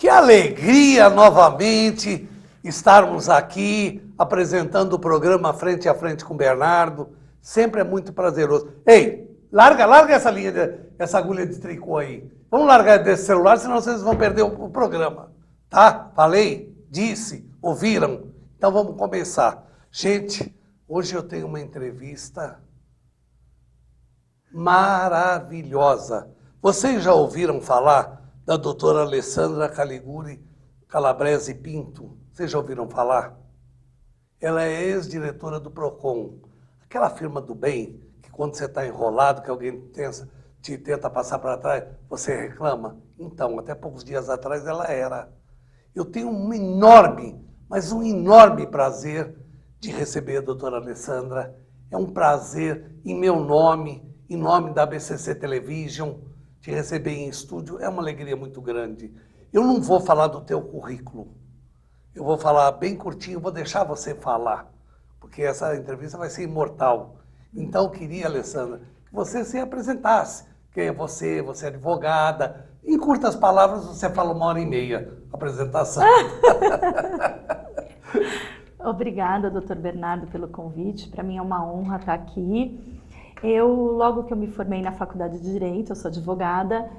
alegria novamente estarmos aqui apresentando o programa Frente a Frente com o Bernardo. Sempre é muito prazeroso. Ei, larga essa agulha de tricô aí. Vamos largar desse celular, senão vocês vão perder o programa. Tá? Falei, disse, ouviram? Então vamos começar. Gente, hoje eu tenho uma entrevista maravilhosa. Vocês já ouviram falar da doutora Alessandra Caliguri Calabrese Pinto? Vocês já ouviram falar? Ela é ex-diretora do PROCON, aquela firma do bem, que quando você está enrolado, que alguém te tenta passar para trás, você reclama. Então, até poucos dias atrás ela era. Eu tenho um enorme, mas um enorme prazer de receber a doutora Alessandra. É um prazer em meu nome, em nome da BCC Television, te receber em estúdio. É uma alegria muito grande. Eu não vou falar do teu currículo. Eu vou falar bem curtinho, vou deixar você falar, porque essa entrevista vai ser imortal. Então, eu queria, Alessandra, que você se apresentasse. Quem é você? Você é advogada. Em curtas palavras, você fala 1h30 a apresentação. Obrigada, doutor Bernardo, pelo convite. Para mim é uma honra estar aqui. Logo que eu me formei na Faculdade de Direito, eu sou advogada,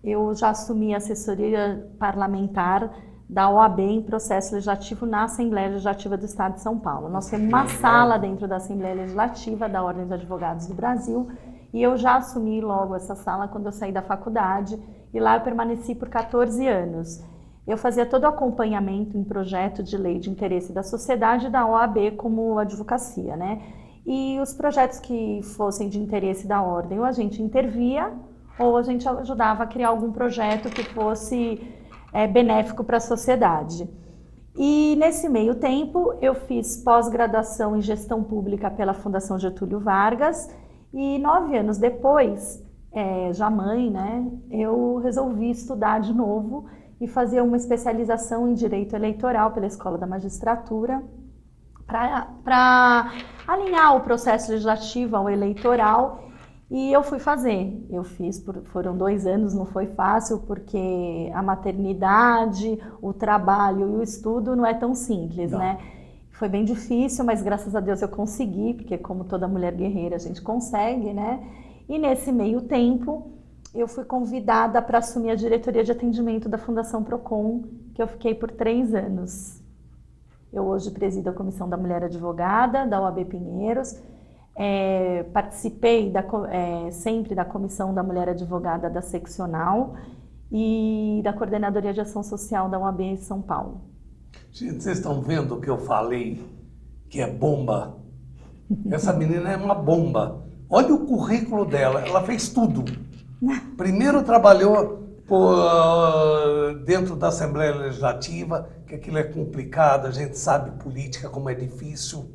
eu já assumi a assessoria parlamentar da OAB em processo legislativo na Assembleia Legislativa do Estado de São Paulo. Nós temos uma sala dentro da Assembleia Legislativa da Ordem dos Advogados do Brasil e eu já assumi logo essa sala quando eu saí da faculdade e lá eu permaneci por 14 anos. Eu fazia todo o acompanhamento em projeto de lei de interesse da sociedade da OAB como advocacia, né? E os projetos que fossem de interesse da ordem, ou a gente intervia, ou a gente ajudava a criar algum projeto que fosse benéfico para a sociedade. E nesse meio tempo, eu fiz pós-graduação em gestão pública pela Fundação Getúlio Vargas, e 9 anos depois, já mãe, né, eu resolvi estudar de novo e fazer uma especialização em direito eleitoral pela Escola da Magistratura, para alinhar o processo legislativo ao eleitoral, e eu fui fazer. Eu fiz, foram 2 anos, não foi fácil, porque a maternidade, o trabalho e o estudo não é tão simples, né? Foi bem difícil, mas graças a Deus eu consegui, porque como toda mulher guerreira a gente consegue, né? E nesse meio tempo, eu fui convidada para assumir a diretoria de atendimento da Fundação PROCON, que eu fiquei por 3 anos. Eu hoje presido a Comissão da Mulher Advogada, da OAB Pinheiros. Participei sempre da Comissão da Mulher Advogada da Seccional e da Coordenadoria de Ação Social da OAB em São Paulo. Gente, vocês estão vendo o que eu falei, que é bomba? Essa menina é uma bomba. Olha o currículo dela, ela fez tudo. Primeiro trabalhou dentro da Assembleia Legislativa, que aquilo é complicado, a gente sabe política como é difícil.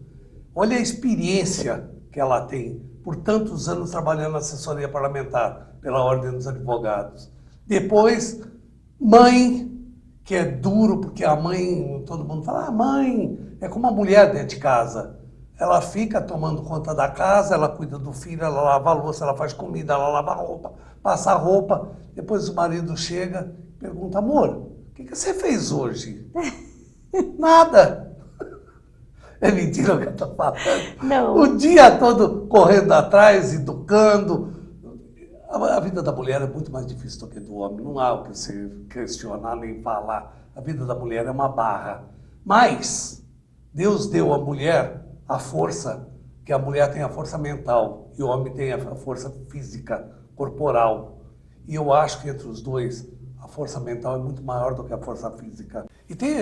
Olha a experiência que ela tem, por tantos anos trabalhando na assessoria parlamentar, pela Ordem dos Advogados. Depois, mãe, que é duro, porque a mãe, todo mundo fala, mãe, é como uma mulher dentro de casa. Ela fica tomando conta da casa, ela cuida do filho, ela lava a louça, ela faz comida, ela lava a roupa, passa a roupa. Depois o marido chega e pergunta, amor, o que você fez hoje? Nada. É mentira o que eu estou falando. Não. O dia todo correndo atrás, educando. A vida da mulher é muito mais difícil do que do homem. Não há o que se questionar nem falar. A vida da mulher é uma barra. Mas Deus deu à mulher a força, que a mulher tem a força mental e o homem tem a força física, corporal. E eu acho que entre os dois, a força mental é muito maior do que a força física. E tem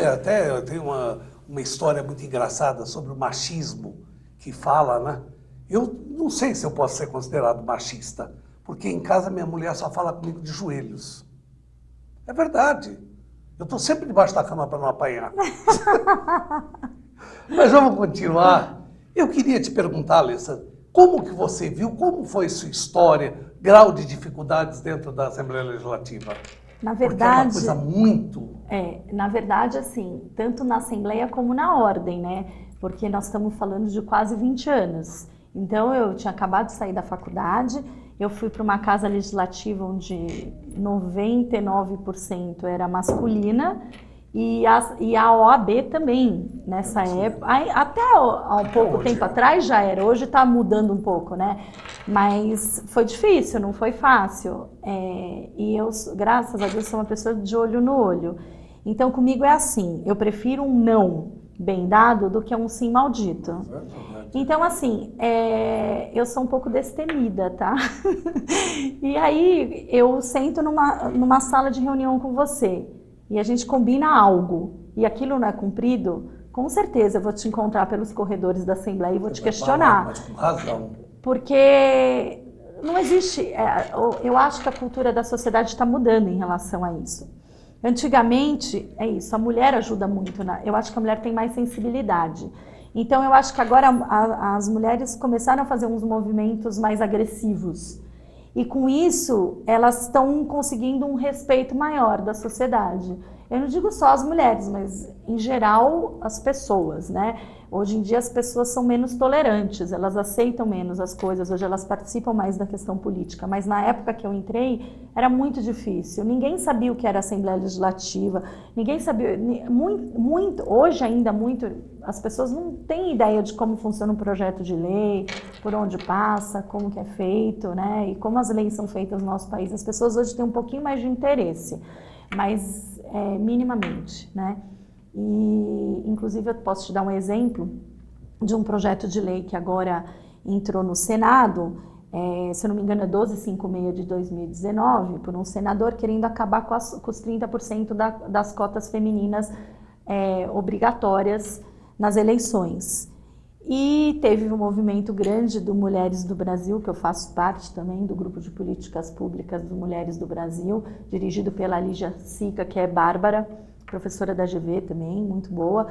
uma história muito engraçada sobre o machismo, que fala, né? Eu não sei se eu posso ser considerado machista, porque em casa minha mulher só fala comigo de joelhos. É verdade. Eu estou sempre debaixo da cama para não apanhar. Mas vamos continuar. Eu queria te perguntar, Alessandra, como que você viu, como foi sua história, grau de dificuldades dentro da Assembleia Legislativa? Na verdade, porque é uma coisa muito... na verdade, assim, tanto na Assembleia como na Ordem, né? Porque nós estamos falando de quase 20 anos. Então, eu tinha acabado de sair da faculdade, eu fui para uma casa legislativa onde 99% era masculina e a OAB também, nessa época, até há um pouco tempo atrás já era, hoje está mudando um pouco, né? Mas foi difícil, não foi fácil. E eu, graças a Deus, sou uma pessoa de olho no olho. Então, comigo é assim, eu prefiro um não bem dado do que um sim maldito. Então, assim, eu sou um pouco destemida, tá? E aí, eu sento numa sala de reunião com você e a gente combina algo e aquilo não é cumprido, com certeza eu vou te encontrar pelos corredores da Assembleia e vou te questionar. Mas com razão. Porque não existe... eu acho que a cultura da sociedade está mudando em relação a isso. Antigamente, é isso, a mulher ajuda muito, eu acho que a mulher tem mais sensibilidade. Então, eu acho que agora as mulheres começaram a fazer uns movimentos mais agressivos. E com isso, elas estão conseguindo um respeito maior da sociedade. Eu não digo só as mulheres, mas em geral as pessoas, né? Hoje em dia as pessoas são menos tolerantes, elas aceitam menos as coisas, hoje elas participam mais da questão política. Mas na época que eu entrei, era muito difícil. Ninguém sabia o que era Assembleia Legislativa, ninguém sabia, hoje ainda as pessoas não têm ideia de como funciona um projeto de lei, por onde passa, como que é feito, né? E como as leis são feitas no nosso país. As pessoas hoje têm um pouquinho mais de interesse, mas minimamente, né? E, inclusive, eu posso te dar um exemplo de um projeto de lei que agora entrou no Senado, se eu não me engano é 1256 de 2019, por um senador querendo acabar com os 30% das cotas femininas obrigatórias nas eleições. E teve um movimento grande do Mulheres do Brasil, que eu faço parte também do grupo de políticas públicas do Mulheres do Brasil, dirigido pela Lígia Sica, que é bárbara, professora da GV também, muito boa,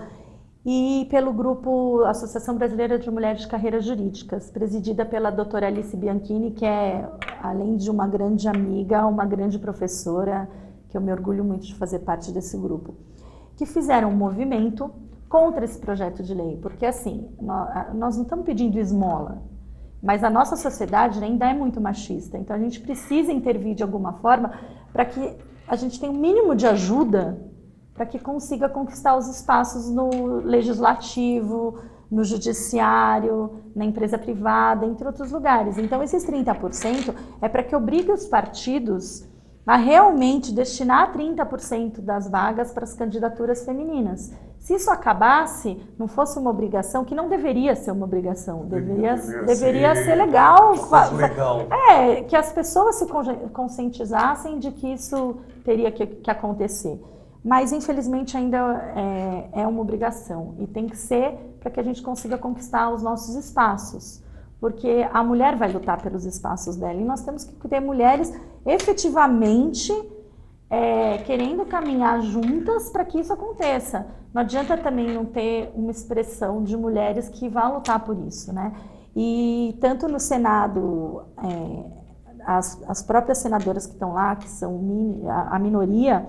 e pelo grupo Associação Brasileira de Mulheres de Carreiras Jurídicas, presidida pela doutora Alice Bianchini, que é, além de uma grande amiga, uma grande professora, que eu me orgulho muito de fazer parte desse grupo, que fizeram um movimento contra esse projeto de lei, porque assim, nós não estamos pedindo esmola, mas a nossa sociedade ainda é muito machista, então a gente precisa intervir de alguma forma para que a gente tenha um mínimo de ajuda para que consiga conquistar os espaços no legislativo, no judiciário, na empresa privada, entre outros lugares. Então, esses 30% é para que obrigue os partidos a realmente destinar 30% das vagas para as candidaturas femininas. Se isso acabasse, não fosse uma obrigação, que não deveria ser uma obrigação, deveria ser legal. Que as pessoas se conscientizassem de que isso teria que acontecer. Mas, infelizmente, ainda é uma obrigação e tem que ser para que a gente consiga conquistar os nossos espaços, porque a mulher vai lutar pelos espaços dela e nós temos que ter mulheres efetivamente querendo caminhar juntas para que isso aconteça. Não adianta também não ter uma expressão de mulheres que vão lutar por isso, né? E tanto no Senado, as próprias senadoras que estão lá, que são a minoria,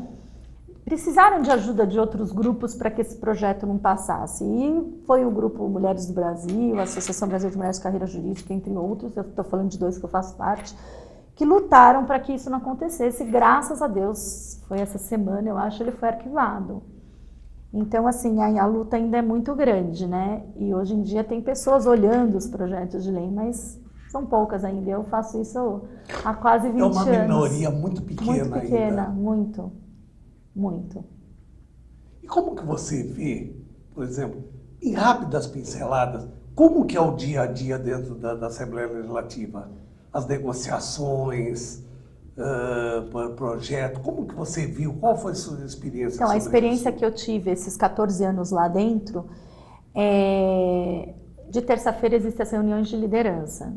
precisaram de ajuda de outros grupos para que esse projeto não passasse. E foi o grupo Mulheres do Brasil, a Associação Brasileira de Mulheres de Carreira Jurídica, entre outros, eu estou falando de 2 que eu faço parte, que lutaram para que isso não acontecesse. Graças a Deus, foi essa semana, eu acho, ele foi arquivado. Então, assim, a luta ainda é muito grande, né? E hoje em dia tem pessoas olhando os projetos de lei, mas são poucas ainda. Eu faço isso há quase 20 anos. É uma minoria muito pequena ainda. Muito pequena, muito. Muito. E como que você vê, por exemplo, em rápidas pinceladas, como que é o dia a dia dentro da Assembleia Legislativa? As negociações, projeto, como que você viu? Qual foi a sua experiência? Então, a experiência que eu tive esses 14 anos lá dentro, de terça-feira existem as reuniões de liderança.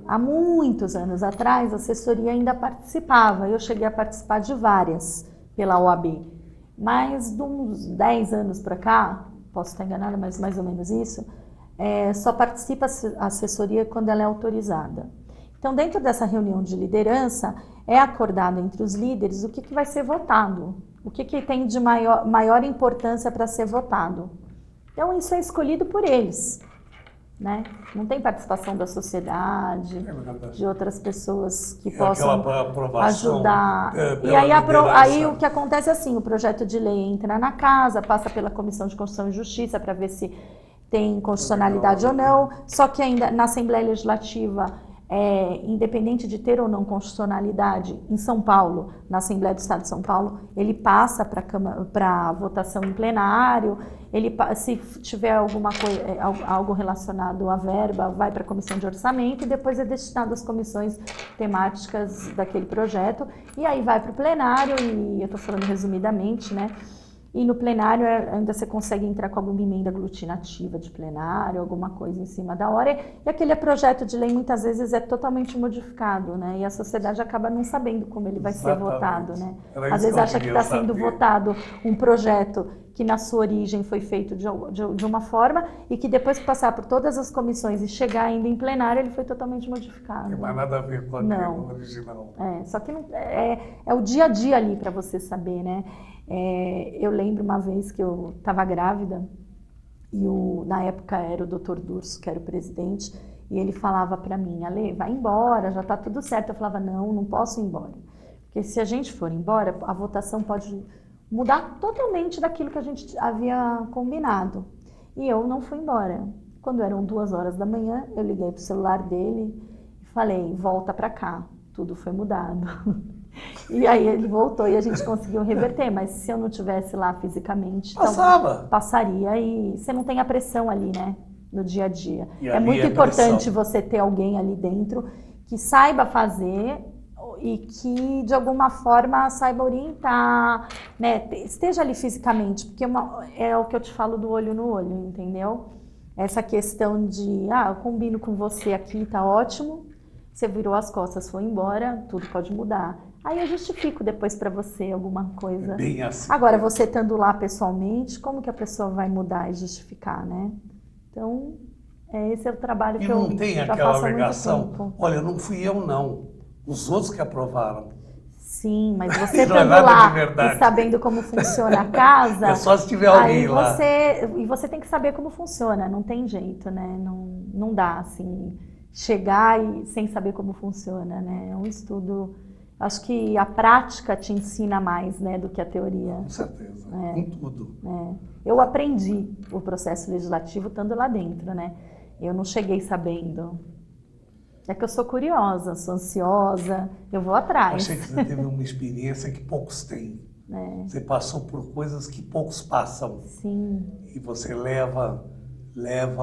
Há muitos anos atrás, a assessoria ainda participava, eu cheguei a participar de várias, pela OAB, mas de uns 10 anos para cá, posso estar enganada, mas mais ou menos isso, só participa a assessoria quando ela é autorizada. Então, dentro dessa reunião de liderança, é acordado entre os líderes o que vai ser votado, o que tem de maior importância para ser votado. Então, isso é escolhido por eles. né? Não tem participação da sociedade, de outras pessoas que É possam aquela aprovação, ajudar. E pela aí, liderança. aí o que acontece é assim, o projeto de lei entra na casa, passa pela Comissão de Constituição e Justiça para ver se tem constitucionalidade ou não, só que ainda na Assembleia Legislativa, independente de ter ou não constitucionalidade, em São Paulo, na Assembleia do Estado de São Paulo, ele passa para votação em plenário, se tiver alguma coisa, algo relacionado à verba, vai para a comissão de orçamento e depois é destinado às comissões temáticas daquele projeto, e aí vai para o plenário, e eu estou falando resumidamente, né? E no plenário ainda você consegue entrar com alguma emenda aglutinativa de plenário, alguma coisa em cima da hora. E aquele projeto de lei muitas vezes é totalmente modificado, né? E a sociedade acaba não sabendo como ele vai ser votado, né? Às vezes acha que está sendo votado um projeto que na sua origem foi feito de uma forma e que depois que passar por todas as comissões e chegar ainda em plenário, ele foi totalmente modificado. Não tem nada a ver com aquilo original. Só que não, é o dia a dia ali para você saber, né? Eu lembro uma vez que eu estava grávida e na época era o Dr. Durso, que era o presidente, e ele falava para mim, Ale, vai embora, já está tudo certo. Eu falava, não posso ir embora, porque se a gente for embora, a votação pode mudar totalmente daquilo que a gente havia combinado. E eu não fui embora. Quando eram 2 horas da manhã, eu liguei para o celular dele e falei, volta para cá, tudo foi mudado. E aí ele voltou e a gente conseguiu reverter, mas se eu não tivesse lá fisicamente, então, passaria e você não tem a pressão ali, né, no dia a dia. É muito importante você ter alguém ali dentro que saiba fazer e que de alguma forma saiba orientar, né, esteja ali fisicamente, porque é o que eu te falo do olho no olho, entendeu? Essa questão de, eu combino com você aqui, tá ótimo, você virou as costas, foi embora, tudo pode mudar. Aí eu justifico depois para você alguma coisa. Bem assim. Agora, você estando lá pessoalmente, como que a pessoa vai mudar e justificar, né? Então, esse é o trabalho que eu já faço há muito tempo. E não tem aquela alegação, olha, não fui eu não, os outros que aprovaram. Sim, mas você estando lá e sabendo como funciona a casa... É só se tiver alguém lá. E você tem que saber como funciona, não tem jeito, né? Não dá, assim, chegar sem saber como funciona, né? É um estudo... Acho que a prática te ensina mais, né, do que a teoria. Com certeza, com tudo. Eu aprendi o processo legislativo estando lá dentro, né? Eu não cheguei sabendo. É que eu sou curiosa, sou ansiosa, eu vou atrás. Achei que você teve uma experiência que poucos têm. Você passou por coisas que poucos passam. Sim. E você leva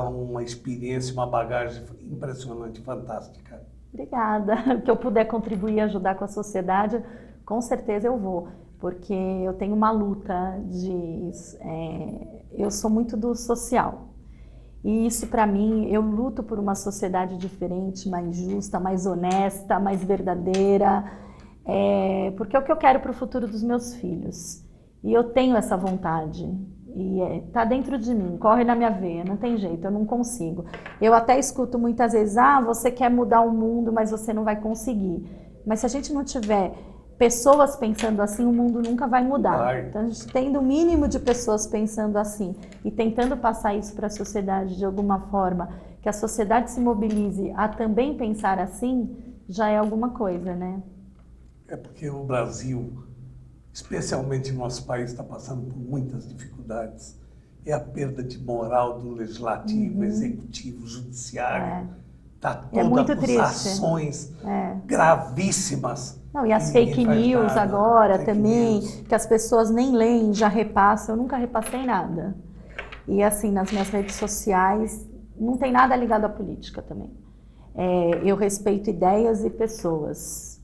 uma experiência, uma bagagem impressionante, fantástica. Obrigada. Que eu puder contribuir e ajudar com a sociedade, com certeza eu vou. Porque eu tenho uma luta eu sou muito do social. E isso, para mim, eu luto por uma sociedade diferente, mais justa, mais honesta, mais verdadeira. Porque é o que eu quero para o futuro dos meus filhos. E eu tenho essa vontade. E tá dentro de mim, corre na minha veia, não tem jeito, eu não consigo. Eu até escuto muitas vezes, você quer mudar o mundo, mas você não vai conseguir. Mas se a gente não tiver pessoas pensando assim, o mundo nunca vai mudar. Então, a gente tendo o mínimo de pessoas pensando assim e tentando passar isso para a sociedade de alguma forma, que a sociedade se mobilize a também pensar assim, já é alguma coisa, né? É porque o Brasil, especialmente no nosso país, está passando por muitas dificuldades. É a perda de moral do legislativo, executivo, judiciário. Está toda acusações gravíssimas. Não, e as fake news agora também, que as pessoas nem leem, já repassam. Eu nunca repassei nada. E assim, nas minhas redes sociais, não tem nada ligado à política também. Eu respeito ideias e pessoas.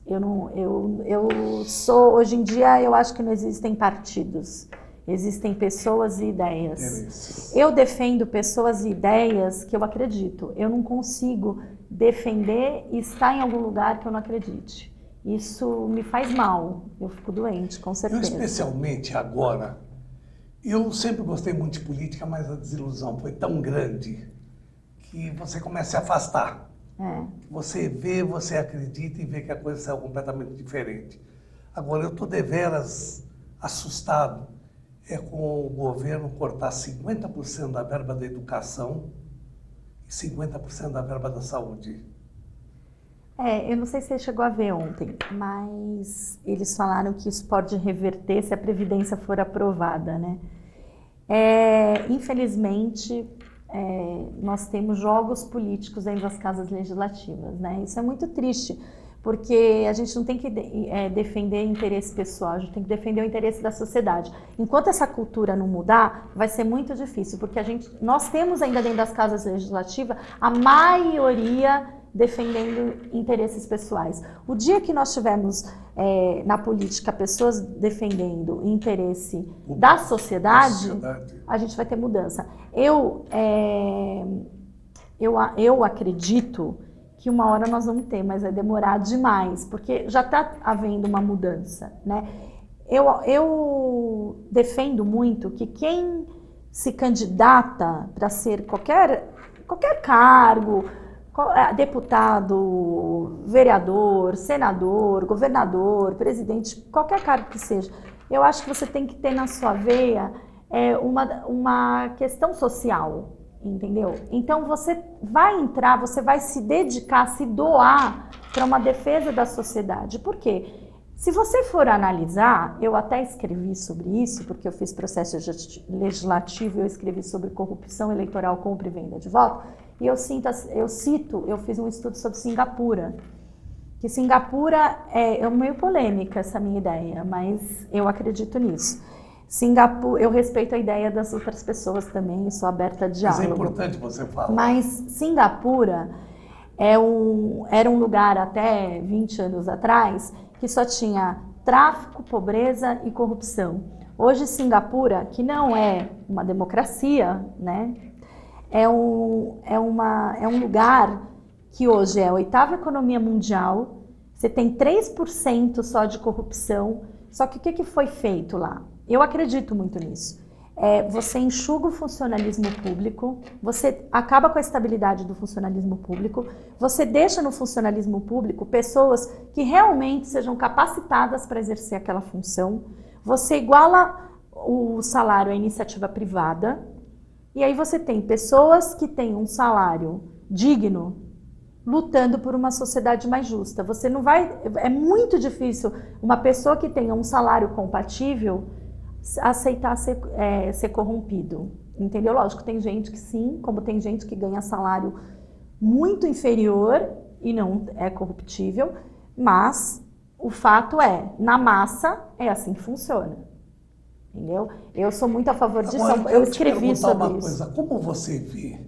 Hoje em dia, eu acho que não existem partidos, existem pessoas e ideias. Eu defendo pessoas e ideias que eu acredito. Eu não consigo defender e estar em algum lugar que eu não acredite. Isso me faz mal, eu fico doente, com certeza. Especialmente agora, eu sempre gostei muito de política, mas a desilusão foi tão grande que você começa a se afastar. Você vê, você acredita e vê que a coisa saiu completamente diferente. Agora, eu estou deveras assustado com o governo cortar 50% da verba da educação e 50% da verba da saúde. Eu não sei se você chegou a ver ontem, mas eles falaram que isso pode reverter se a Previdência for aprovada, né? Infelizmente, nós temos jogos políticos dentro das casas legislativas, né? Isso é muito triste, porque a gente não tem que defender interesse pessoal, a gente tem que defender o interesse da sociedade. Enquanto essa cultura não mudar, vai ser muito difícil, porque nós temos ainda dentro das casas legislativas a maioria defendendo interesses pessoais. O dia que nós tivermos na política pessoas defendendo o interesse da sociedade, a gente vai ter mudança. Eu acredito que uma hora nós vamos ter, mas vai demorar demais, porque já está havendo uma mudança, né? Eu defendo muito que quem se candidata para ser qualquer cargo, deputado, vereador, senador, governador, presidente, qualquer cargo que seja, eu acho que você tem que ter na sua veia uma questão social, entendeu? Então você vai entrar, você vai se dedicar, se doar para uma defesa da sociedade. Por quê? Se você for analisar, eu até escrevi sobre isso, porque eu fiz processo legislativo, eu escrevi sobre corrupção eleitoral, compra e venda de voto, e eu fiz um estudo sobre Singapura, que Singapura é meio polêmica essa minha ideia, mas eu acredito nisso. Singapura, eu respeito a ideia das outras pessoas também, sou aberta a diálogo. Mas é importante você falar. Mas Singapura era um lugar até 20 anos atrás que só tinha tráfico, pobreza e corrupção. Hoje Singapura, que não é uma democracia, né? É um lugar que hoje é a 8ª economia mundial, você tem 3% só de corrupção, só que o que foi feito lá? Eu acredito muito nisso. Você enxuga o funcionalismo público, você acaba com a estabilidade do funcionalismo público, você deixa no funcionalismo público pessoas que realmente sejam capacitadas para exercer aquela função, você iguala o salário à iniciativa privada, e aí você tem pessoas que têm um salário digno, lutando por uma sociedade mais justa. Você não vai... É muito difícil uma pessoa que tenha um salário compatível aceitar ser corrompido. Entendeu? Lógico, tem gente que sim, como tem gente que ganha salário muito inferior e não é corruptível, mas o fato na massa, é assim que funciona. Entendeu? Eu sou muito a favor disso. Eu escrevi sobre isso. Como você vê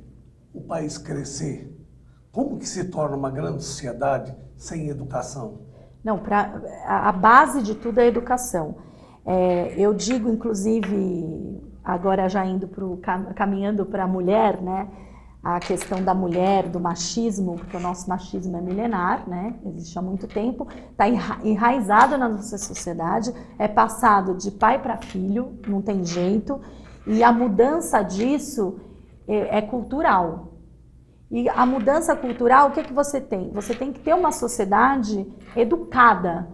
o país crescer? Como que se torna uma grande sociedade sem educação? Não, a base de tudo é a educação. Eu digo, inclusive, agora já caminhando para a mulher, né? A questão da mulher, do machismo, porque o nosso machismo é milenar, né? Existe há muito tempo, está enraizado na nossa sociedade, é passado de pai para filho, não tem jeito, e a mudança disso é cultural. E a mudança cultural, o que você tem? Você tem que ter uma sociedade educada,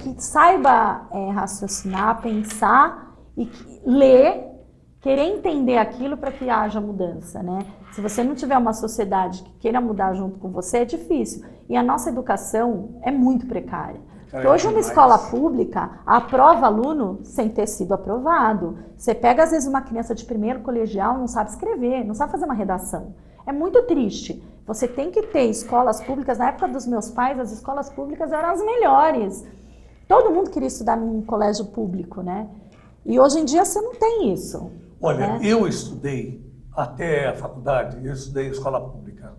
que saiba raciocinar, pensar e ler, querer entender aquilo para que haja mudança, né? Se você não tiver uma sociedade que queira mudar junto com você, é difícil. E a nossa educação é muito precária. Porque hoje uma escola pública aprova aluno sem ter sido aprovado. Você pega, às vezes, uma criança de primeiro colegial, não sabe escrever, não sabe fazer uma redação. É muito triste. Você tem que ter escolas públicas. Na época dos meus pais, as escolas públicas eram as melhores. Todo mundo queria estudar num colégio público, né? E hoje em dia você não tem isso. Olha, eu estudei até a faculdade, eu estudei em escola pública.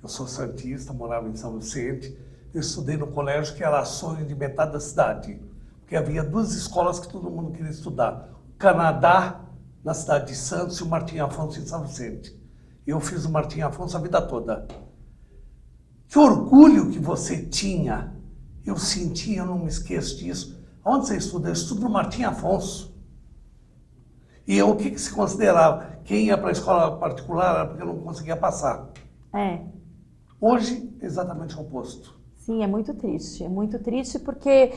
Eu sou santista, morava em São Vicente. Eu estudei no colégio que era sonho de metade da cidade. Porque havia 2 escolas que todo mundo queria estudar. O Canadá, na cidade de Santos, e o Martim Afonso, em São Vicente. Eu fiz o Martim Afonso a vida toda. Que orgulho que você tinha. Eu senti, eu não me esqueço disso. Onde você estuda? Eu estudo no Martim Afonso. E o que se considerava? Quem ia para a escola particular era porque não conseguia passar. Hoje, exatamente o oposto. Sim, é muito triste porque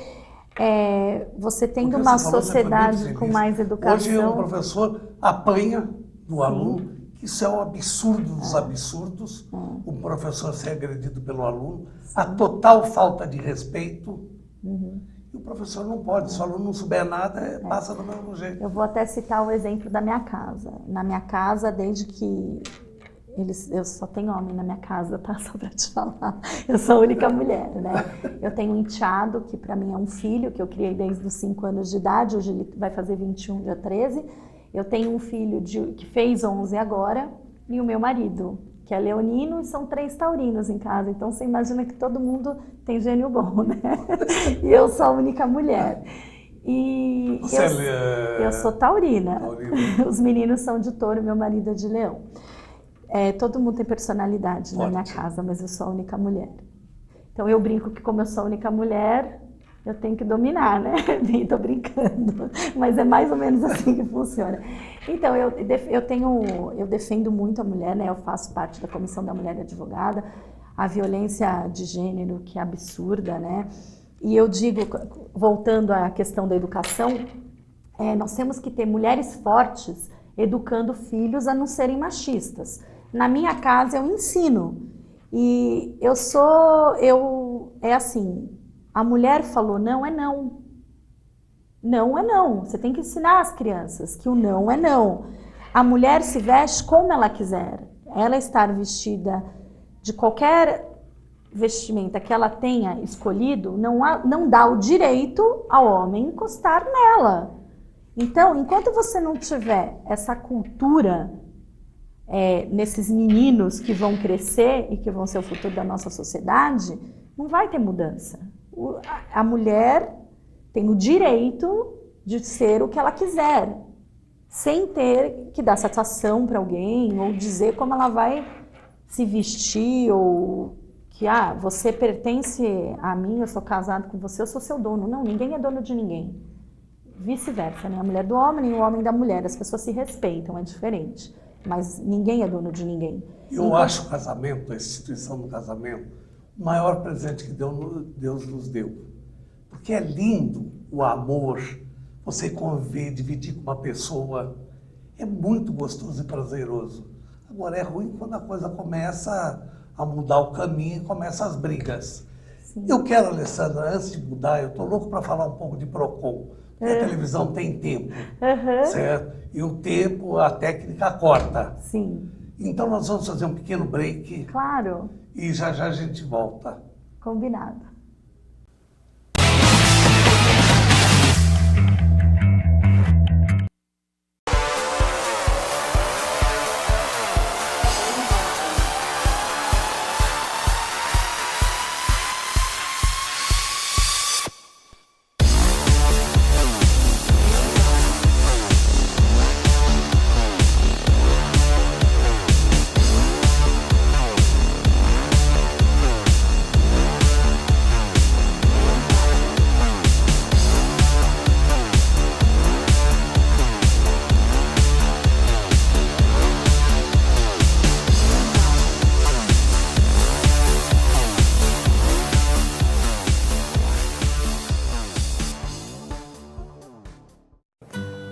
você tendo uma sociedade com mais educação... Hoje um professor apanha do aluno Isso é um absurdo dos absurdos, um professor ser agredido pelo aluno, a total falta de respeito. E o professor não pode, se o aluno não souber nada, passa do mesmo jeito. Eu vou até citar o exemplo da minha casa. Na minha casa, desde que eu só tenho homem na minha casa, tá? Só para te falar. Eu sou a única mulher, né? Eu tenho um enteado, que para mim é um filho, que eu criei desde os 5 anos de idade, hoje ele vai fazer 21, dia 13. Eu tenho um filho que fez 11 agora, e o meu marido, que é leonino, e são 3 taurinos em casa. Então você imagina que todo mundo tem gênio bom, né? E eu sou a única mulher. E eu sou taurina. Os meninos são de touro, meu marido é de leão. Todo mundo tem personalidade na minha casa, mas eu sou a única mulher. Então eu brinco que como eu sou a única mulher, eu tenho que dominar, né? Tô brincando, mas é mais ou menos assim que funciona. Então eu defendo muito a mulher, né? Eu faço parte da Comissão da Mulher Advogada, a violência de gênero que é absurda, né? E eu digo, voltando à questão da educação, nós temos que ter mulheres fortes educando filhos a não serem machistas. Na minha casa eu ensino, e é assim, a mulher falou não é não, não é não, você tem que ensinar as crianças que o não é não. A mulher se veste como ela quiser, ela estar vestida de qualquer vestimenta que ela tenha escolhido, não dá o direito ao homem encostar nela. Então, enquanto você não tiver essa cultura nesses meninos que vão crescer e que vão ser o futuro da nossa sociedade, não vai ter mudança. A mulher tem o direito de ser o que ela quiser, sem ter que dar satisfação para alguém ou dizer como ela vai se vestir, ou que você pertence a mim, eu sou casado com você, eu sou seu dono. Não, ninguém é dono de ninguém. Vice-versa, né? A mulher do homem e o homem da mulher. As pessoas se respeitam, é diferente. Mas ninguém é dono de ninguém. Eu acho o casamento, a instituição do casamento, o maior presente que Deus nos deu. Porque é lindo o amor, você conviver, dividir com uma pessoa. É muito gostoso e prazeroso. Agora, é ruim quando a coisa começa a mudar o caminho e começam as brigas. Sim. Eu quero, Alessandra, antes de mudar, eu estou louco para falar um pouco de PROCON. A televisão tem tempo, certo? E o tempo, a técnica corta. Sim. Então nós vamos fazer um pequeno break. Claro. E já já a gente volta. Combinado.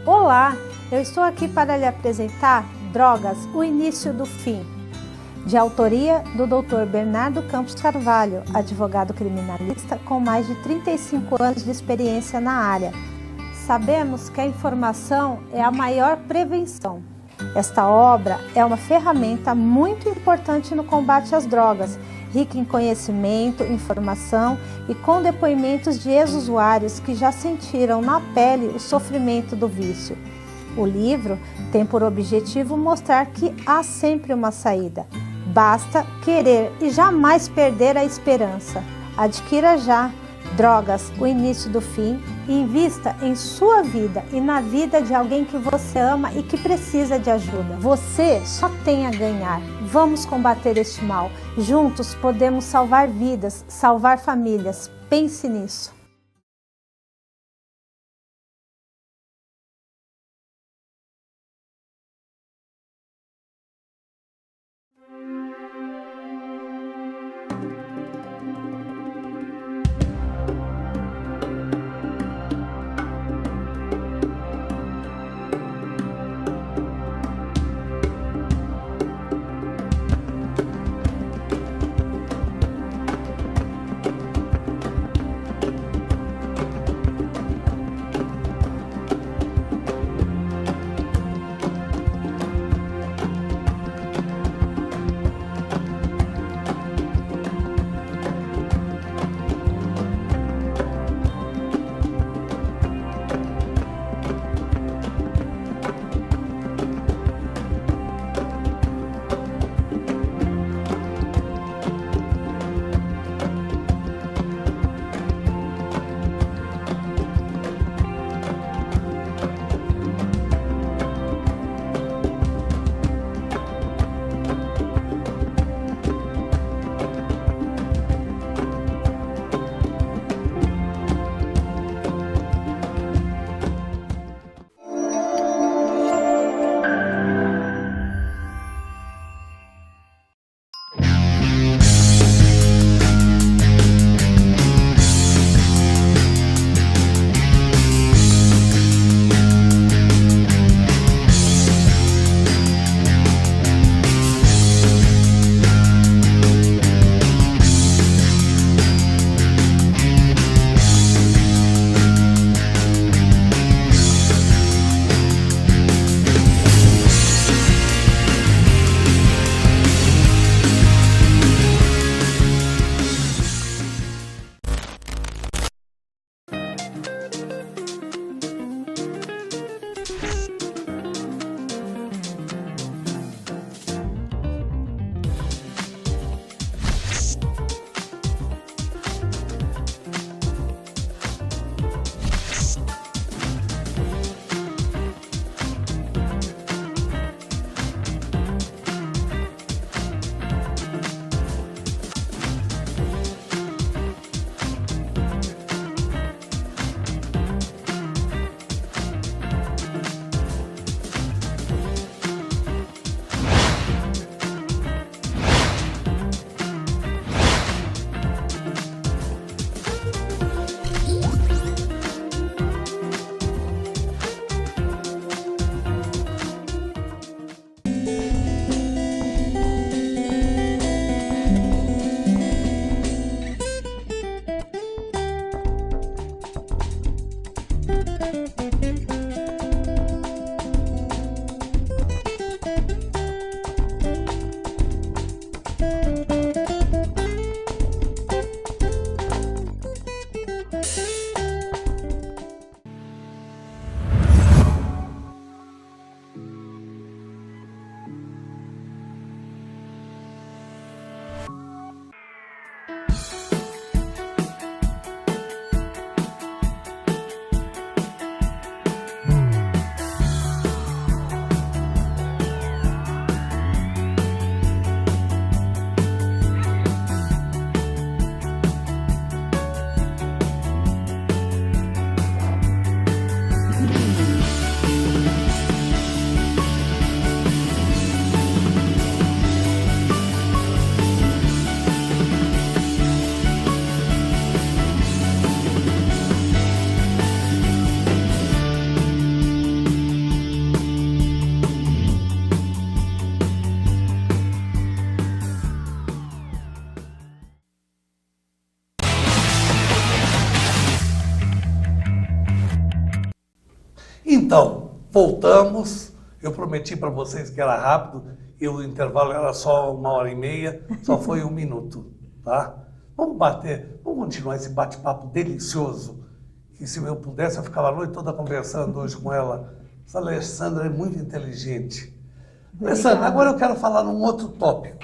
Olá, eu estou aqui para lhe apresentar Drogas, o Início do Fim, de autoria do Dr. Bernardo Campos Carvalho, advogado criminalista com mais de 35 anos de experiência na área. Sabemos que a informação é a maior prevenção. Esta obra é uma ferramenta muito importante no combate às drogas, rica em conhecimento, informação e com depoimentos de ex-usuários que já sentiram na pele o sofrimento do vício. O livro tem por objetivo mostrar que há sempre uma saída. Basta querer e jamais perder a esperança. Adquira já Drogas, o Início do Fim e invista em sua vida e na vida de alguém que você ama e que precisa de ajuda. Você só tem a ganhar. Vamos combater este mal. Juntos podemos salvar vidas, salvar famílias. Pense nisso. Então, voltamos. Eu prometi para vocês que era rápido e o intervalo era só 1h30, só foi 1 minuto, tá? Vamos continuar esse bate-papo delicioso, que se eu pudesse eu ficava a noite toda conversando hoje com ela. Essa Alessandra é muito inteligente. Alessandra, agora eu quero falar num outro tópico,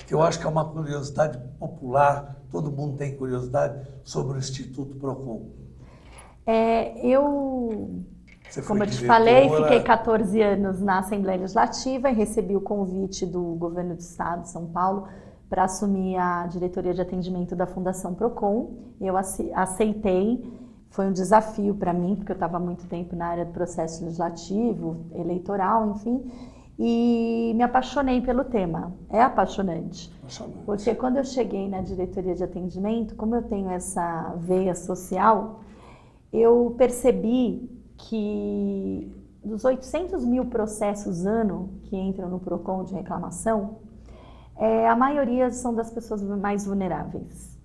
que eu acho que é uma curiosidade popular, todo mundo tem curiosidade sobre o Instituto Procon. Como eu te falei, fiquei 14 anos na Assembleia Legislativa e recebi o convite do Governo do Estado de São Paulo para assumir a diretoria de atendimento da Fundação Procon. Eu aceitei, foi um desafio para mim, porque eu estava há muito tempo na área do processo legislativo, eleitoral, enfim, e me apaixonei pelo tema. É apaixonante. Porque quando eu cheguei na diretoria de atendimento, como eu tenho essa veia social, eu percebi que dos 800 mil processos ano que entram no Procon de reclamação, a maioria são das pessoas mais vulneráveis.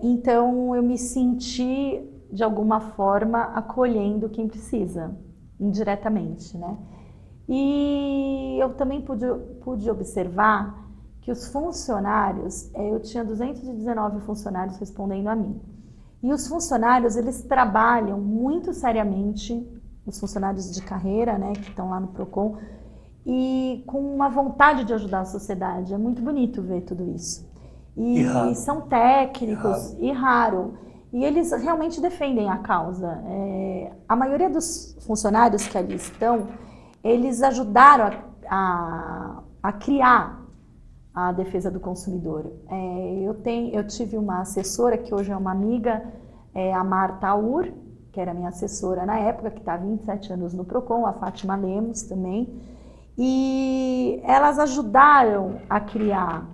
Então eu me senti, de alguma forma, acolhendo quem precisa, indiretamente, né? E eu também pude observar que os funcionários, eu tinha 219 funcionários respondendo a mim. E os funcionários, eles trabalham muito seriamente, os funcionários de carreira, né, que estão lá no Procon, e com uma vontade de ajudar a sociedade. É muito bonito ver tudo isso. E são técnicos, e raro. E eles realmente defendem a causa. A maioria dos funcionários que ali estão, eles ajudaram a criar a defesa do consumidor. Eu tive uma assessora, que hoje é uma amiga, a Marta Aur, que era minha assessora na época, que está há 27 anos no Procon, a Fátima Lemos também, e elas ajudaram a criar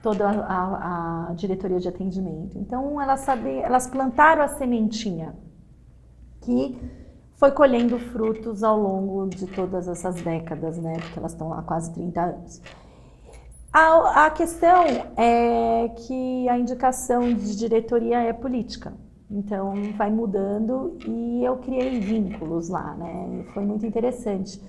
toda a diretoria de atendimento. Então, elas plantaram a sementinha, que foi colhendo frutos ao longo de todas essas décadas, né? Porque elas estão lá há quase 30 anos. A questão é que a indicação de diretoria é política, então vai mudando, e eu criei vínculos lá, né? Foi muito interessante,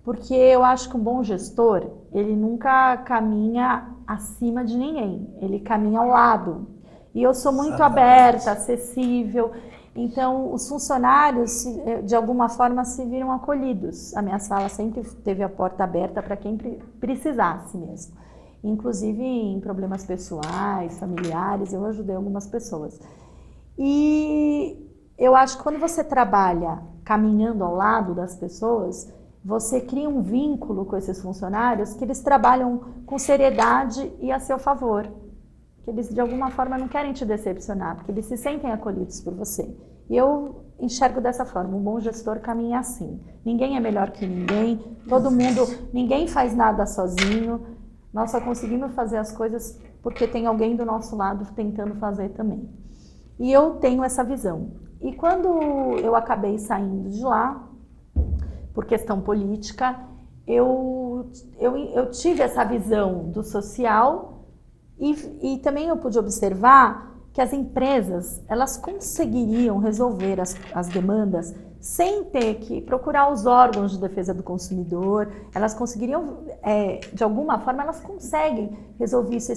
porque eu acho que um bom gestor, ele nunca caminha acima de ninguém, ele caminha ao lado. E eu sou muito aberta, acessível, então os funcionários, de alguma forma, se viram acolhidos. A minha sala sempre teve a porta aberta para quem precisasse mesmo. Inclusive em problemas pessoais, familiares, eu ajudei algumas pessoas. E eu acho que quando você trabalha caminhando ao lado das pessoas, você cria um vínculo com esses funcionários que eles trabalham com seriedade e a seu favor. Que eles, de alguma forma, não querem te decepcionar, porque eles se sentem acolhidos por você. E eu enxergo dessa forma, um bom gestor caminha assim. Ninguém é melhor que ninguém, ninguém faz nada sozinho. Nós só conseguimos fazer as coisas porque tem alguém do nosso lado tentando fazer também. E eu tenho essa visão. E quando eu acabei saindo de lá, por questão política, eu tive essa visão do social e também eu pude observar que as empresas, elas conseguiriam resolver as demandas sem ter que procurar os órgãos de defesa do consumidor. Elas conseguiriam, de alguma forma, elas conseguem resolver isso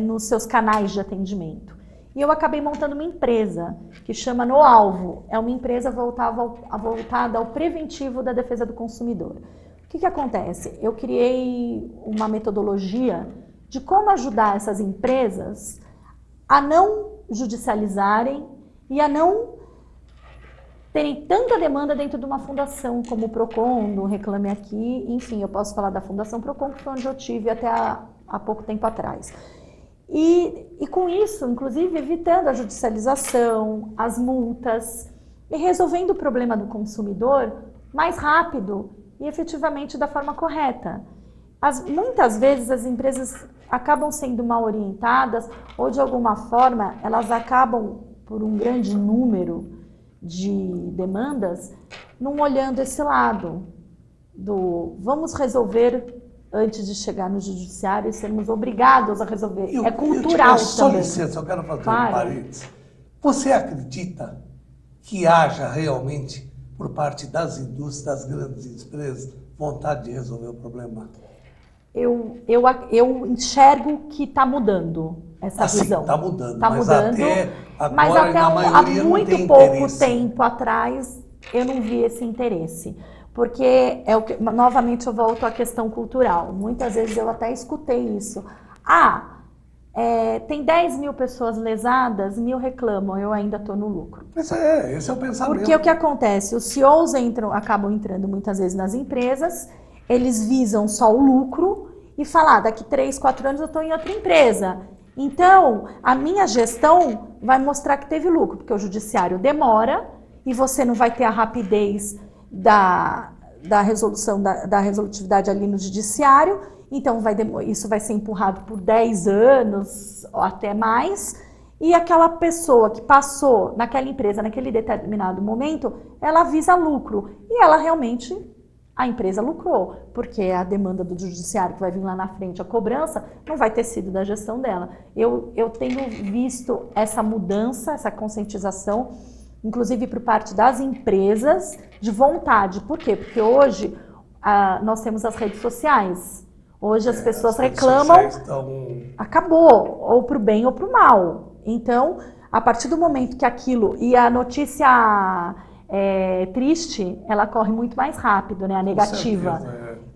nos seus canais de atendimento. E eu acabei montando uma empresa que chama No Alvo. É uma empresa voltada ao preventivo da defesa do consumidor. O que acontece? Eu criei uma metodologia de como ajudar essas empresas a não judicializarem e a não terem tanta demanda dentro de uma fundação como o Procon, do Reclame Aqui. Enfim, eu posso falar da Fundação Procon, que foi onde eu tive até há pouco tempo atrás. E com isso, inclusive, evitando a judicialização, as multas, e resolvendo o problema do consumidor mais rápido e efetivamente da forma correta. Muitas vezes as empresas acabam sendo mal orientadas ou, de alguma forma, elas acabam, por um grande número de demandas, não olhando esse lado do vamos resolver antes de chegar no judiciário e sermos obrigados a resolver. É cultural também. Só licença, eu quero fazer um parênteses. Você acredita que haja realmente por parte das indústrias, das grandes empresas, vontade de resolver o problema? Eu enxergo que está mudando essa visão. Está mudando, Está mudando, mas até há muito pouco tempo atrás eu não vi esse interesse. Porque, novamente eu volto à questão cultural. Muitas vezes eu até escutei isso. Tem 10 mil pessoas lesadas, 1.000 reclamam, eu ainda estou no lucro. Esse é o pensamento. Porque o que acontece? Os CEOs acabam entrando muitas vezes nas empresas, eles visam só o lucro e falam, daqui 3, 4 anos eu estou em outra empresa. Então, a minha gestão vai mostrar que teve lucro, porque o judiciário demora e você não vai ter a rapidez da resolução, da resolutividade ali no judiciário, então isso vai ser empurrado por 10 anos ou até mais, e aquela pessoa que passou naquela empresa, naquele determinado momento, ela visa lucro, e ela realmente, a empresa lucrou, porque a demanda do judiciário que vai vir lá na frente, a cobrança, não vai ter sido da gestão dela. Eu tenho visto essa mudança, essa conscientização, inclusive por parte das empresas, de vontade. Por quê? Porque hoje nós temos as redes sociais. Hoje as pessoas reclamam, acabou, ou para o bem ou para o mal. Então, a partir do momento que aquilo, e a notícia triste, ela corre muito mais rápido, né? A negativa.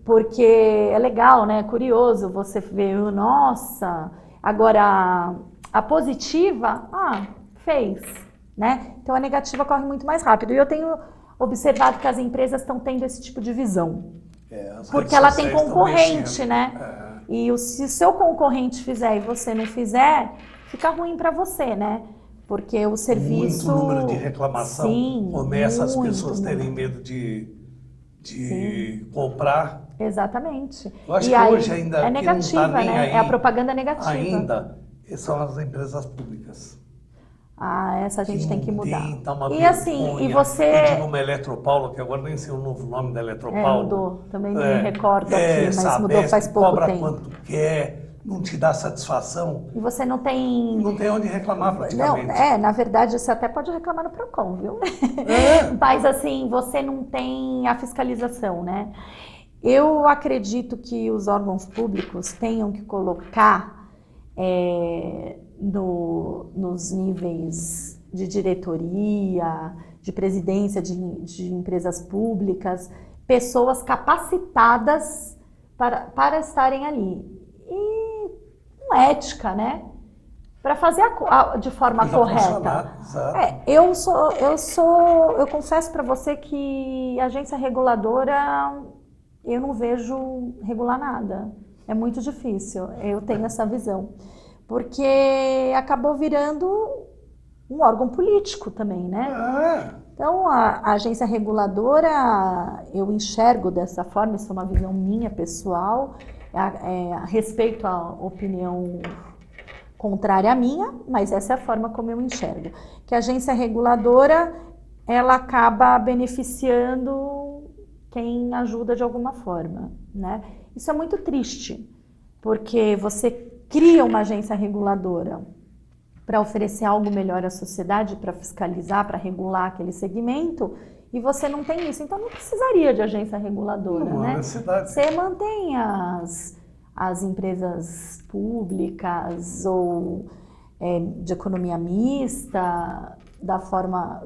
Porque é legal, né? É curioso você ver, nossa, agora a positiva, fez. Né? Então a negativa corre muito mais rápido. E eu tenho observado que as empresas estão tendo esse tipo de visão. Porque ela tem concorrente, né? E se o seu concorrente fizer e você não fizer, fica ruim para você, né? Porque o serviço... Muito número de reclamação. Começa as pessoas terem medo de comprar. Exatamente. Eu acho que hoje ainda é negativa, não tá nem né? aí, É a propaganda negativa. Ainda são as empresas públicas. Essa a gente tem que mudar. Tá uma e assim, e você... Eu digo uma Eletropaulo, que agora nem sei o novo nome da Eletropaulo. Mudou, também não me recordo aqui, mas mudou faz pouco cobra tempo. Quanto quer, não te dá satisfação. E você não tem... Não tem onde reclamar praticamente. Não, na verdade, você até pode reclamar no Procon, viu? Mas assim, você não tem a fiscalização, né? Eu acredito que os órgãos públicos tenham que colocar nos níveis de diretoria, de presidência de empresas públicas, pessoas capacitadas para estarem ali. E com ética, né? Para fazer de forma correta. Eu confesso para você que a agência reguladora, eu não vejo regular nada. É muito difícil, eu tenho essa visão. Porque acabou virando um órgão político também, né? Então, a agência reguladora, eu enxergo dessa forma, isso é uma visão minha, pessoal, respeito à opinião contrária à minha, mas essa é a forma como eu enxergo. Que a agência reguladora, ela acaba beneficiando quem ajuda de alguma forma, né? Isso é muito triste, porque você cria uma agência reguladora para oferecer algo melhor à sociedade, para fiscalizar, para regular aquele segmento, e você não tem isso. Então não precisaria de agência reguladora, né? Você mantém as empresas públicas ou de economia mista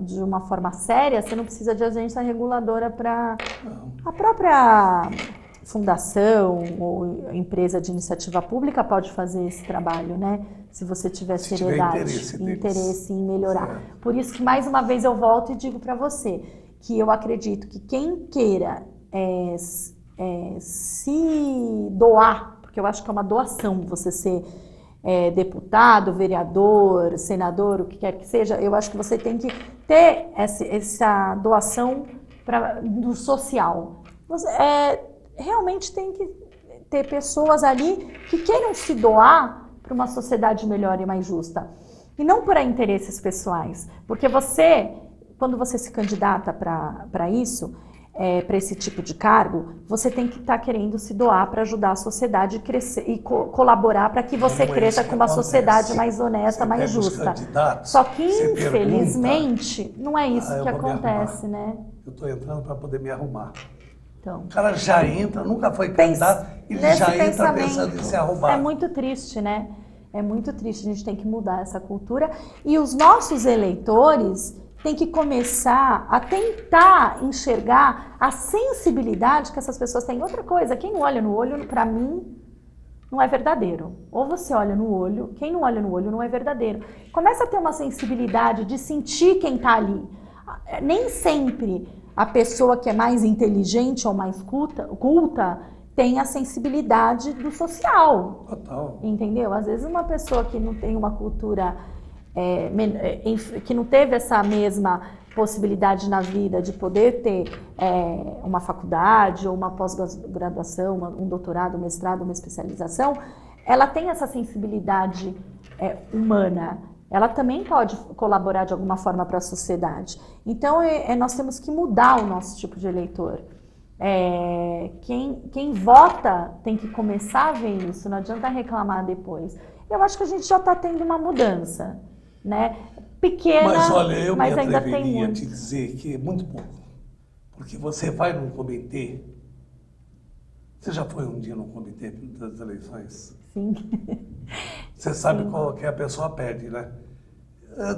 de uma forma séria, você não precisa de agência reguladora para a própria fundação ou empresa de iniciativa pública pode fazer esse trabalho, né? Se você tiver seriedade e interesse em melhorar. Certo. Por isso que, mais uma vez, eu volto e digo para você que eu acredito que quem queira se doar, porque eu acho que é uma doação você ser deputado, vereador, senador, o que quer que seja, eu acho que você tem que ter essa doação do social. Realmente tem que ter pessoas ali que queiram se doar para uma sociedade melhor e mais justa. E não por interesses pessoais. Porque quando você se candidata para isso, para esse tipo de cargo, você tem que estar querendo se doar para ajudar a sociedade a crescer e colaborar para que você cresça com uma sociedade mais honesta, mais justa. Só que, infelizmente, não é isso que acontece, né? Eu estou entrando para poder me arrumar. Então, O cara já entra, nunca foi candidato, ele já entra pensando em se arrumar. É muito triste, né? É muito triste, a gente tem que mudar essa cultura. E os nossos eleitores têm que começar a tentar enxergar a sensibilidade que essas pessoas têm. Outra coisa, quem não olha no olho, para mim, não é verdadeiro. Ou você olha no olho, quem não olha no olho não é verdadeiro. Começa a ter uma sensibilidade de sentir quem está ali. Nem sempre a pessoa que é mais inteligente ou mais culta tem a sensibilidade do social. Total. Entendeu? Às vezes uma pessoa que não tem uma cultura, que não teve essa mesma possibilidade na vida de poder ter uma faculdade ou uma pós-graduação, um doutorado, um mestrado, uma especialização, ela tem essa sensibilidade humana. Ela também pode colaborar de alguma forma para a sociedade. Então, nós temos que mudar o nosso tipo de eleitor. Quem vota tem que começar a ver isso, não adianta reclamar depois. Eu acho que a gente já está tendo uma mudança, né? Pequena, mas olha, eu mas me ainda tem atreveria a muito. te dizer que é muito pouco. Porque você vai num comitê, você já foi um dia num comitê das eleições? Sim. Você sabe qual que a pessoa pede, né?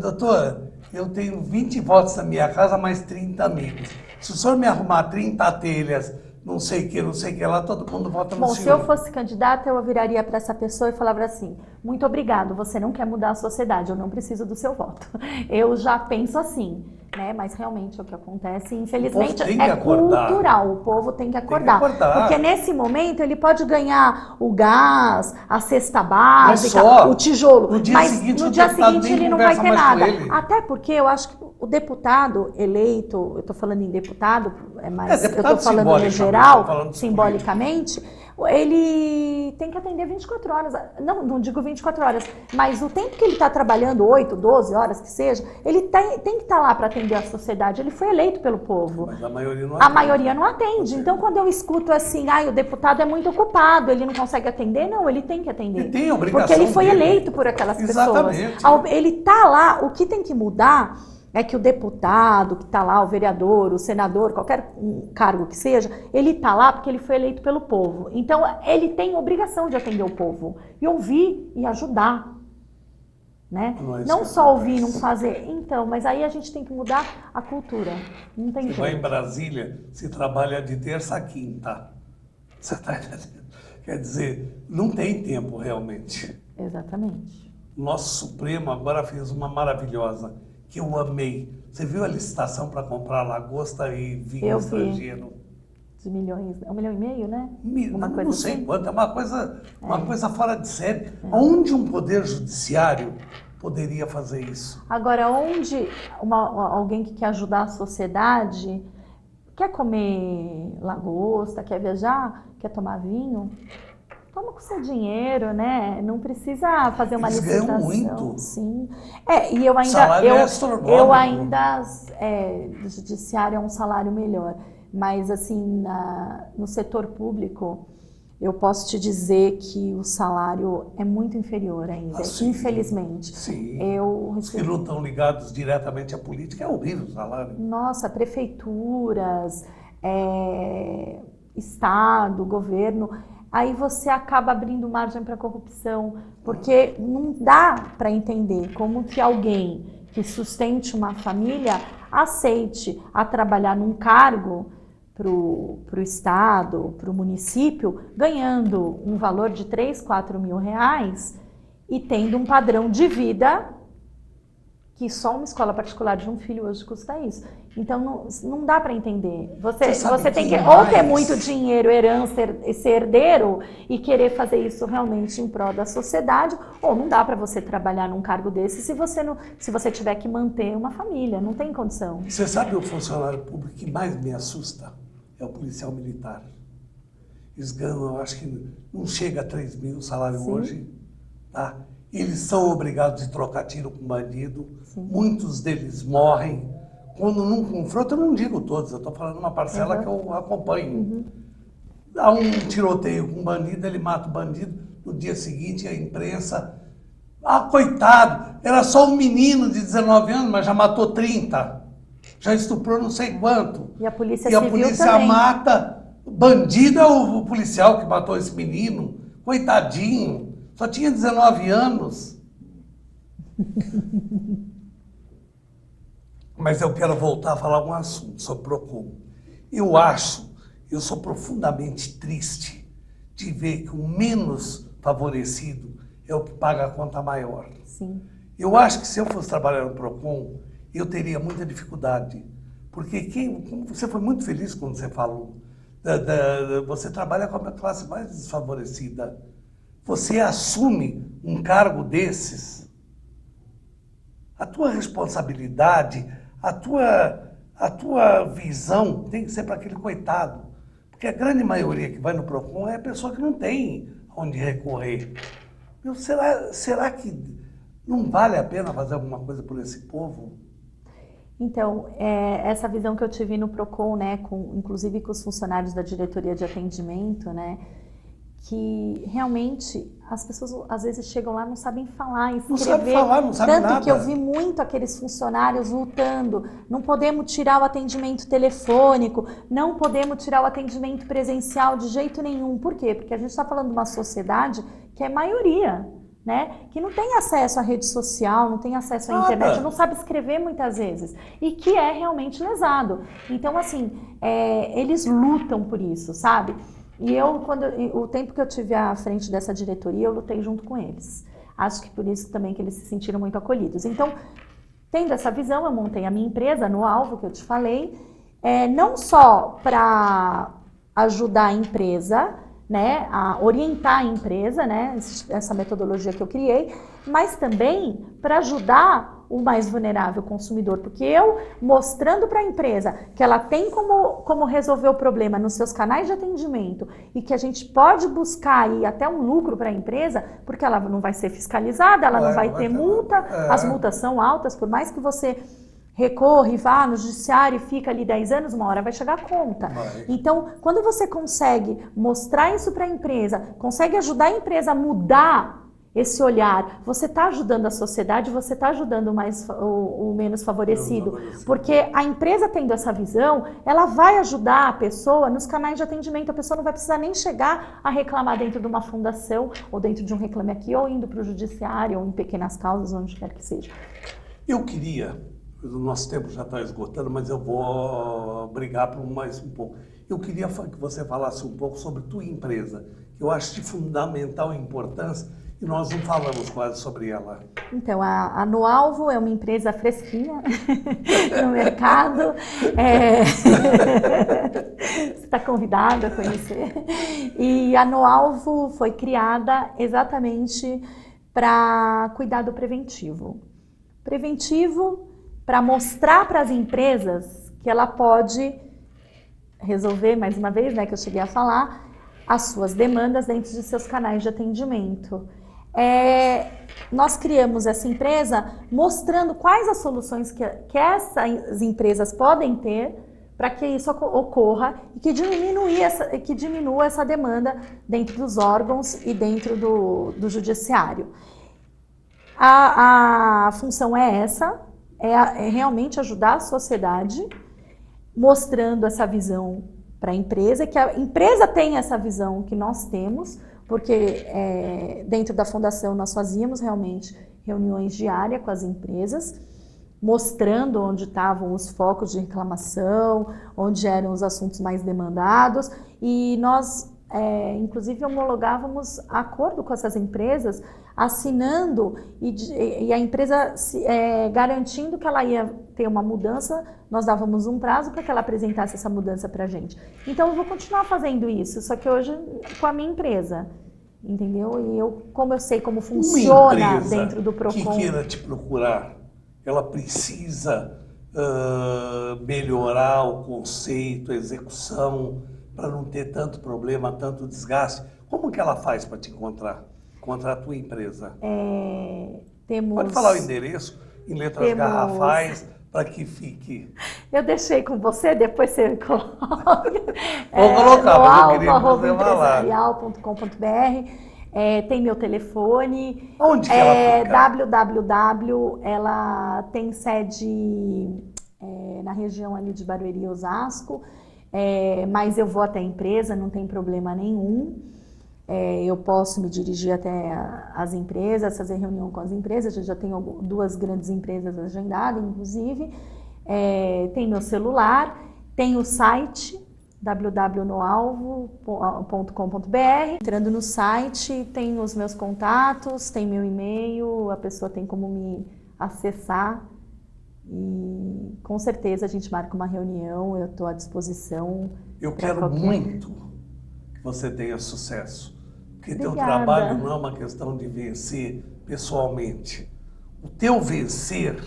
Doutora, eu tenho 20 votos na minha casa, mais 30 amigos. Se o senhor me arrumar 30 telhas, não sei o que lá, todo mundo vota no Bom, senhor. se eu fosse candidata, eu viraria para essa pessoa e falaria assim: muito obrigado, você não quer mudar a sociedade, eu não preciso do seu voto. Eu já penso assim, né? Mas realmente é o que acontece, infelizmente, é cultural, o povo tem que acordar. Porque nesse momento ele pode ganhar o gás, a cesta básica, o tijolo, mas no dia seguinte ele não vai ter nada. Até porque eu acho que o deputado eleito, eu estou falando em deputado, mas eu estou falando no geral, simbolicamente, ele tem que atender 24 horas, não digo 24 horas, mas o tempo que ele está trabalhando, 8, 12 horas que seja, ele tem que estar lá para atender a sociedade, ele foi eleito pelo povo. Mas a maioria não atende. A maioria não atende. Então, quando eu escuto assim, o deputado é muito ocupado, ele não consegue atender, não, ele tem que atender. Ele tem a obrigação. Porque ele foi eleito por aquelas pessoas. Ele está lá, o que tem que mudar é que o deputado que está lá, o vereador, o senador, qualquer cargo que seja, ele está lá porque ele foi eleito pelo povo. Então, ele tem obrigação de atender o povo e ouvir e ajudar. Né? Não só ouvir, não fazer. Então, mas aí a gente tem que mudar a cultura. Não tem jeito. Você vai em Brasília, se trabalha de terça a quinta. Você tá entendendo? Quer dizer, não tem tempo realmente. Exatamente. Nosso Supremo agora fez uma maravilhosa, que eu amei. Você viu a licitação para comprar lagosta e vinho estrangeiro? De milhões, 1,5 milhão, né? Não sei assim. Quanto, é uma coisa fora de série. Onde um poder judiciário poderia fazer isso? Agora, onde alguém que quer ajudar a sociedade, quer comer lagosta, quer viajar, quer tomar vinho, toma com seu dinheiro, né? Não precisa fazer uma licitação. Ganham muito. Sim. E eu ainda, salário é do judiciário é um salário melhor. Mas, assim, no setor público, eu posso te dizer que o salário é muito inferior ainda, infelizmente. Sim. Os que não estão ligados diretamente à política, é horrível o salário. Nossa, prefeituras, Estado, governo, aí você acaba abrindo margem para corrupção, porque não dá para entender como que alguém que sustente uma família aceite a trabalhar num cargo para o Estado, para o município, ganhando um valor de 3, 4 mil reais e tendo um padrão de vida que só uma escola particular de um filho hoje custa isso. Então, não dá para entender. Você tem que ou ter muito dinheiro, herança, ser herdeiro e querer fazer isso realmente em prol da sociedade, ou não dá para você trabalhar num cargo desse se você tiver que manter uma família. Não tem condição. Você sabe o funcionário público que mais me assusta? É o policial militar. Eles ganham, eu acho que não chega a 3 mil o salário hoje. Tá? Eles são obrigados a trocar tiro com bandido. Sim. Muitos deles morrem quando num confronto, eu não digo todos, eu estou falando uma parcela que eu acompanho. Há um tiroteio com um bandido, ele mata o bandido, no dia seguinte a imprensa... Ah, coitado, era só um menino de 19 anos, mas já matou 30. Já estuprou não sei quanto. E a polícia civil também. E a polícia mata... Bandido é o policial que matou esse menino. Coitadinho, só tinha 19 anos. Mas eu quero voltar a falar um assunto sobre o PROCON. Eu sou profundamente triste de ver que o menos favorecido é o que paga a conta maior. Sim. Eu acho que se eu fosse trabalhar no PROCON, eu teria muita dificuldade. Porque você foi muito feliz quando você falou. Você trabalha com a classe mais desfavorecida. Você assume um cargo desses. A tua responsabilidade, a tua visão tem que ser para aquele coitado. Porque a grande maioria que vai no PROCON é a pessoa que não tem onde recorrer. Será que não vale a pena fazer alguma coisa por esse povo? Então, essa visão que eu tive no PROCON, né, inclusive com os funcionários da diretoria de atendimento, né, que realmente as pessoas às vezes chegam lá e não sabem falar, escrever. Não sabe falar, não sabe nada. Tanto que eu vi muito aqueles funcionários lutando, não podemos tirar o atendimento telefônico, não podemos tirar o atendimento presencial de jeito nenhum. Por quê? Porque a gente está falando de uma sociedade que é maioria, né? Que não tem acesso à rede social, não tem acesso à internet, não sabe escrever muitas vezes e que é realmente lesado. Então, assim, eles lutam por isso, sabe? E o tempo que eu tive à frente dessa diretoria, eu lutei junto com eles. Acho que por isso também que eles se sentiram muito acolhidos. Então, tendo essa visão, eu montei a minha empresa no Alvo, que eu te falei, não só para ajudar a empresa, né, a orientar a empresa, né, essa metodologia que eu criei, mas também para ajudar o mais vulnerável consumidor, porque eu mostrando para a empresa que ela tem como resolver o problema nos seus canais de atendimento e que a gente pode buscar aí até um lucro para a empresa, porque ela não vai ser fiscalizada, ela não vai ter multa, as multas são altas, por mais que você recorre, vá no judiciário e fica ali 10 anos, uma hora vai chegar a conta. Então, quando você consegue mostrar isso para a empresa, consegue ajudar a empresa a mudar esse olhar, você está ajudando a sociedade, você está ajudando o menos favorecido. Porque a empresa tendo essa visão, ela vai ajudar a pessoa nos canais de atendimento. A pessoa não vai precisar nem chegar a reclamar dentro de uma fundação, ou dentro de um Reclame Aqui, ou indo para o judiciário, ou em pequenas causas, onde quer que seja. Eu queria, o nosso tempo já está esgotando, mas eu vou brigar por mais um pouco. Eu queria que você falasse um pouco sobre tua empresa, que eu acho de fundamental importância, e nós não falamos quase sobre ela. Então, a No Alvo é uma empresa fresquinha no mercado. Você está convidado a conhecer. E a No Alvo foi criada exatamente para cuidar do preventivo. Preventivo para mostrar para as empresas que ela pode resolver, mais uma vez, né, que eu cheguei a falar, as suas demandas dentro de seus canais de atendimento. Nós criamos essa empresa mostrando quais as soluções que essas empresas podem ter para que isso ocorra e que diminua essa demanda dentro dos órgãos e dentro do judiciário. A função é essa, é realmente ajudar a sociedade, mostrando essa visão para a empresa, que a empresa tem essa visão que nós temos, porque dentro da fundação nós fazíamos realmente reuniões diárias com as empresas, mostrando onde estavam os focos de reclamação, onde eram os assuntos mais demandados, e nós, inclusive, homologávamos acordo com essas empresas, assinando e a empresa garantindo que ela ia ter uma mudança, nós dávamos um prazo para que ela apresentasse essa mudança para a gente. Então, eu vou continuar fazendo isso, só que hoje com a minha empresa, entendeu? E como eu sei como funciona dentro do PROCON. Que queira te procurar, ela precisa melhorar o conceito, a execução, para não ter tanto problema, tanto desgaste. Como que ela faz para te encontrar a tua empresa? Pode falar o endereço em letras garrafais, para que fique. Eu deixei com você, depois você coloca. Vou colocar, mas eu queria fazer lá. empresarial.com.br. Tem meu telefone. Onde que ela fica? www. Ela tem sede na região ali de Barueri e Osasco, mas eu vou até a empresa, não tem problema nenhum. Eu posso me dirigir até as empresas, fazer reunião com as empresas. Eu já tenho 2 grandes empresas agendadas, inclusive. Tem meu celular, tem o site www.noalvo.com.br. Entrando no site, tem os meus contatos, tem meu e-mail, a pessoa tem como me acessar. E com certeza a gente marca uma reunião, eu estou à disposição. Eu quero muito que você tenha sucesso. Porque teu Obrigada. trabalho não é uma questão de vencer pessoalmente. O teu vencer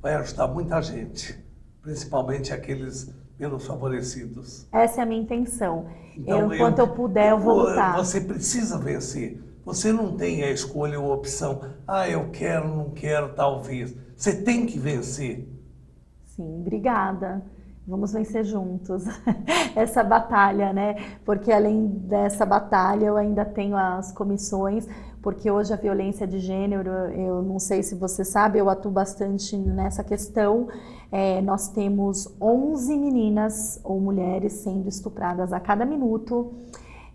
vai ajudar muita gente, principalmente aqueles menos favorecidos. Essa é a minha intenção. Então, Enquanto eu puder, eu vou lutar. Você precisa vencer. Você não tem a escolha ou a opção. Eu quero, não quero, talvez. Você tem que vencer. Sim, obrigada. Vamos vencer juntos essa batalha, né? Porque além dessa batalha, eu ainda tenho as comissões, porque hoje a violência de gênero, eu não sei se você sabe, eu atuo bastante nessa questão. Nós temos 11 meninas ou mulheres sendo estupradas a cada minuto.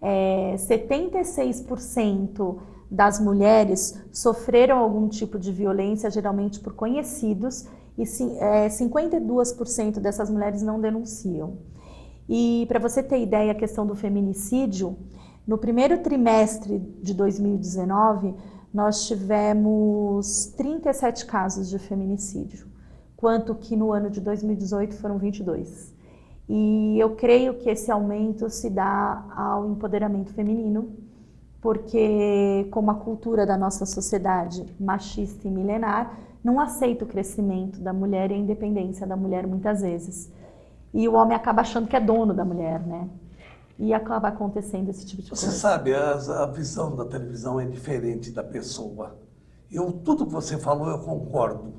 76% das mulheres sofreram algum tipo de violência, geralmente por conhecidos, e 52% dessas mulheres não denunciam. E para você ter ideia, a questão do feminicídio, no primeiro trimestre de 2019, nós tivemos 37 casos de feminicídio, quanto que no ano de 2018 foram 22. E eu creio que esse aumento se dá ao empoderamento feminino, porque como a cultura da nossa sociedade machista e milenar não aceita o crescimento da mulher e a independência da mulher muitas vezes. E o homem acaba achando que é dono da mulher, né? E acaba acontecendo esse tipo de coisa. Você sabe, a visão da televisão é diferente da pessoa. Tudo que você falou eu concordo,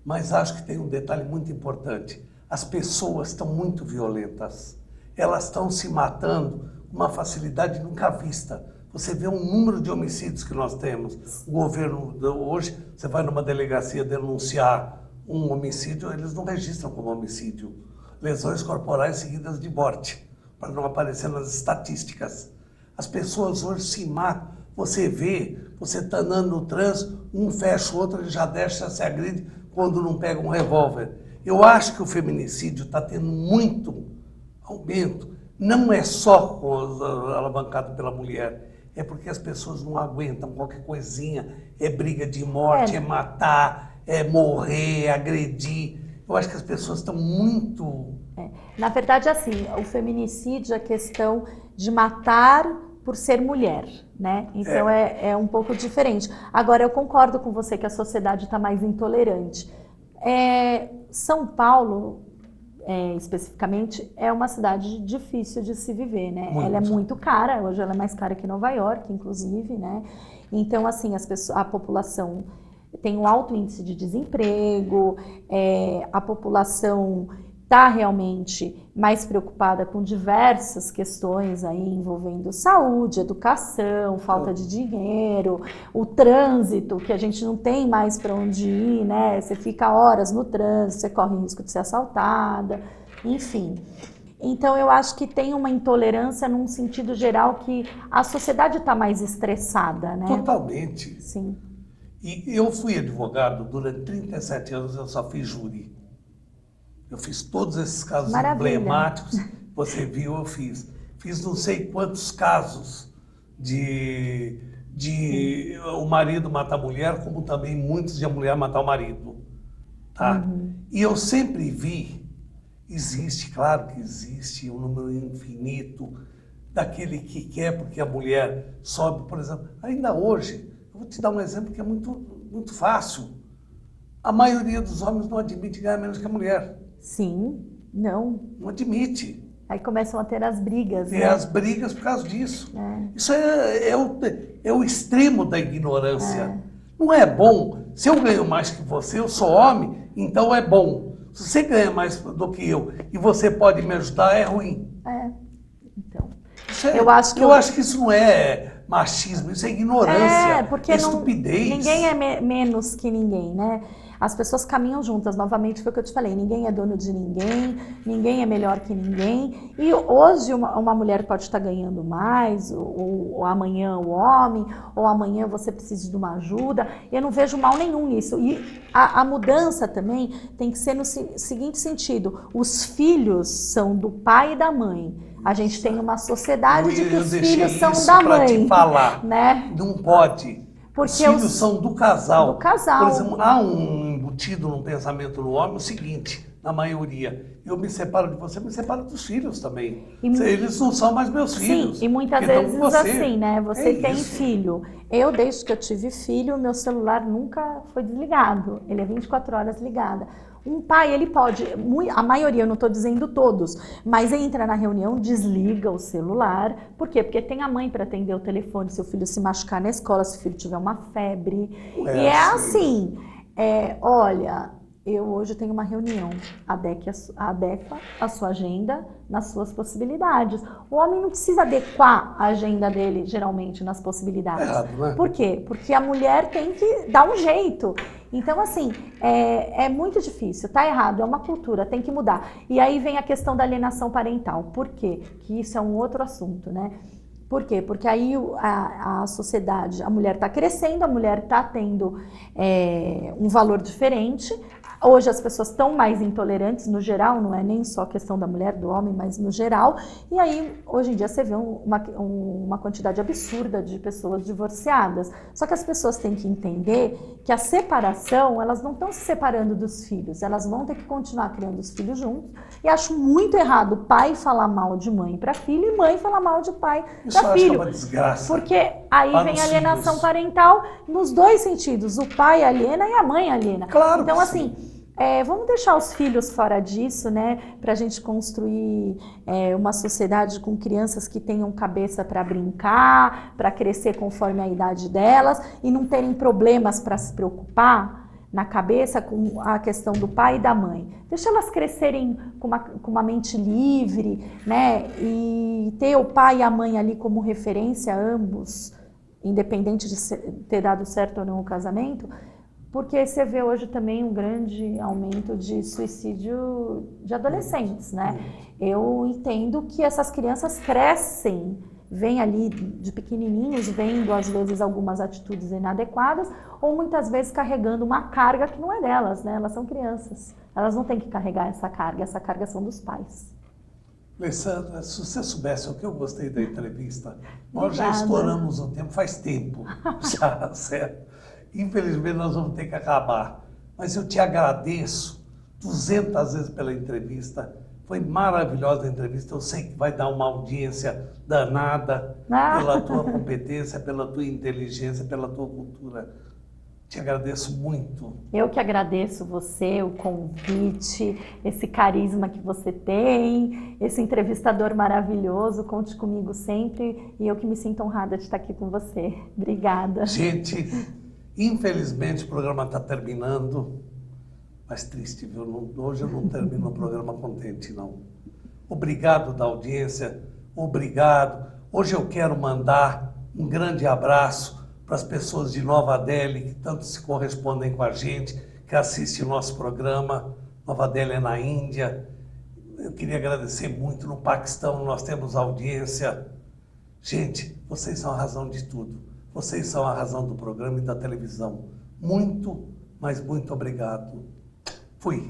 mas acho que tem um detalhe muito importante. As pessoas estão muito violentas. Elas estão se matando com uma facilidade nunca vista. Você vê um número de homicídios que nós temos. O governo, hoje, você vai numa delegacia denunciar um homicídio, eles não registram como homicídio. Lesões corporais seguidas de morte, para não aparecer nas estatísticas. As pessoas hoje se matam. Você vê, você está andando no trânsito, um fecha o outro, ele já deixa, se agride quando não pega um revólver. Eu acho que o feminicídio está tendo muito aumento. Não é só alavancado pela mulher. É porque as pessoas não aguentam qualquer coisinha, é briga de morte, é matar, é morrer, é agredir. Eu acho que as pessoas estão muito... Na verdade, assim, o feminicídio é a questão de matar por ser mulher, né? Então é um pouco diferente. Agora, eu concordo com você que a sociedade está mais intolerante. São Paulo... especificamente, é uma cidade difícil de se viver, né? Muito. Ela é muito cara, hoje ela é mais cara que Nova York, inclusive, né? Então, assim, a população tem um alto índice de desemprego, a população está realmente mais preocupada com diversas questões aí envolvendo saúde, educação, falta de dinheiro, o trânsito, que a gente não tem mais para onde ir, né? Você fica horas no trânsito, você corre risco de ser assaltada, enfim. Então eu acho que tem uma intolerância num sentido geral que a sociedade está mais estressada, né? Totalmente. Sim. E eu fui advogado durante 37 anos, eu só fiz júri. Eu fiz todos esses casos emblemáticos, você viu, eu fiz. Fiz não sei quantos casos de o marido matar a mulher, como também muitos de a mulher matar o marido. Tá? E eu sempre vi, claro que existe um número infinito daquele que quer porque a mulher sobe, por exemplo. Ainda hoje, eu vou te dar um exemplo que é muito fácil. A maioria dos homens não admite ganhar menos que a mulher. Sim, não. Não admite. Aí começam a ter as brigas, Tem né? as brigas por causa disso. Isso é o extremo da ignorância. Não é bom. Se eu ganho mais que você, eu sou homem, então é bom. Se você ganha mais do que eu e você pode me ajudar, é ruim. Então. Eu acho que isso não é machismo, isso é ignorância, porque é estupidez. Ninguém é menos que ninguém, né? As pessoas caminham juntas, novamente foi o que eu te falei, ninguém é dono de ninguém, ninguém é melhor que ninguém, e hoje uma mulher pode estar ganhando mais, ou amanhã o homem, ou amanhã você precisa de uma ajuda, eu não vejo mal nenhum nisso, e a mudança também tem que ser no seguinte sentido, os filhos são do pai e da mãe, a gente tem uma sociedade de que os filhos são da mãe, te falar. Né? Não pode. Porque os filhos são do casal. Do casal. Por exemplo, há um embutido num pensamento no homem o seguinte, na maioria, eu me separo de você, me separo dos filhos também. Eles não são mais meus filhos. Sim, e muitas vezes assim, né? Você tem filho. Eu, desde que eu tive filho, meu celular nunca foi desligado. Ele é 24 horas ligado. Um pai, ele pode, a maioria, eu não estou dizendo todos, mas entra na reunião, desliga o celular. Por quê? Porque tem a mãe para atender o telefone, se o filho se machucar na escola, se o filho tiver uma febre. E é assim, olha, eu hoje tenho uma reunião, adequa a sua agenda nas suas possibilidades. O homem não precisa adequar a agenda dele, geralmente, nas possibilidades. Né? Por quê? Porque a mulher tem que dar um jeito. Então, assim, é muito difícil, tá errado, é uma cultura, tem que mudar. E aí vem a questão da alienação parental. Por quê? Que isso é um outro assunto, né? Por quê? Porque aí a sociedade, a mulher está crescendo, a mulher está tendo um valor diferente. Hoje as pessoas estão mais intolerantes no geral, não é nem só questão da mulher, do homem, mas no geral. E aí, hoje em dia, você vê uma quantidade absurda de pessoas divorciadas. Só que as pessoas têm que entender que a separação, elas não estão se separando dos filhos, elas vão ter que continuar criando os filhos juntos. E acho muito errado pai falar mal de mãe para filho e mãe falar mal de pai para filho. É uma desgraça. Porque aí vem a alienação parental nos dois sentidos, o pai aliena e a mãe aliena. Claro. Então, assim, vamos deixar os filhos fora disso, né? Para a gente construir uma sociedade com crianças que tenham cabeça para brincar, para crescer conforme a idade delas e não terem problemas para se preocupar na cabeça com a questão do pai e da mãe. Deixa elas crescerem com uma mente livre, né? E ter o pai e a mãe ali como referência, ambos, independente de ter dado certo ou não o casamento, porque você vê hoje também um grande aumento de suicídio de adolescentes, né? Eu entendo que essas crianças crescem, vêm ali de pequenininhos, vendo às vezes algumas atitudes inadequadas, ou muitas vezes carregando uma carga que não é delas, né? Elas são crianças, elas não têm que carregar essa carga são dos pais. Alessandra, se você soubesse o que eu gostei da entrevista, nós já estouramos o tempo, faz tempo, já, certo? Infelizmente nós vamos ter que acabar, mas eu te agradeço 200 vezes pela entrevista, foi maravilhosa a entrevista, eu sei que vai dar uma audiência danada pela tua competência, pela tua inteligência, pela tua cultura. Te agradeço muito. Eu que agradeço você, o convite, esse carisma que você tem, esse entrevistador maravilhoso, conte comigo sempre e eu que me sinto honrada de estar aqui com você. Obrigada. Gente, infelizmente o programa está terminando, mas triste, viu? Hoje eu não termino o programa contente, não. Obrigado da audiência, obrigado. Hoje eu quero mandar um grande abraço para as pessoas de Nova Delhi, que tanto se correspondem com a gente, que assistem o nosso programa. Nova Delhi é na Índia. Eu queria agradecer muito. No Paquistão nós temos audiência. Gente, vocês são a razão de tudo. Vocês são a razão do programa e da televisão. Muito, mas muito obrigado. Fui.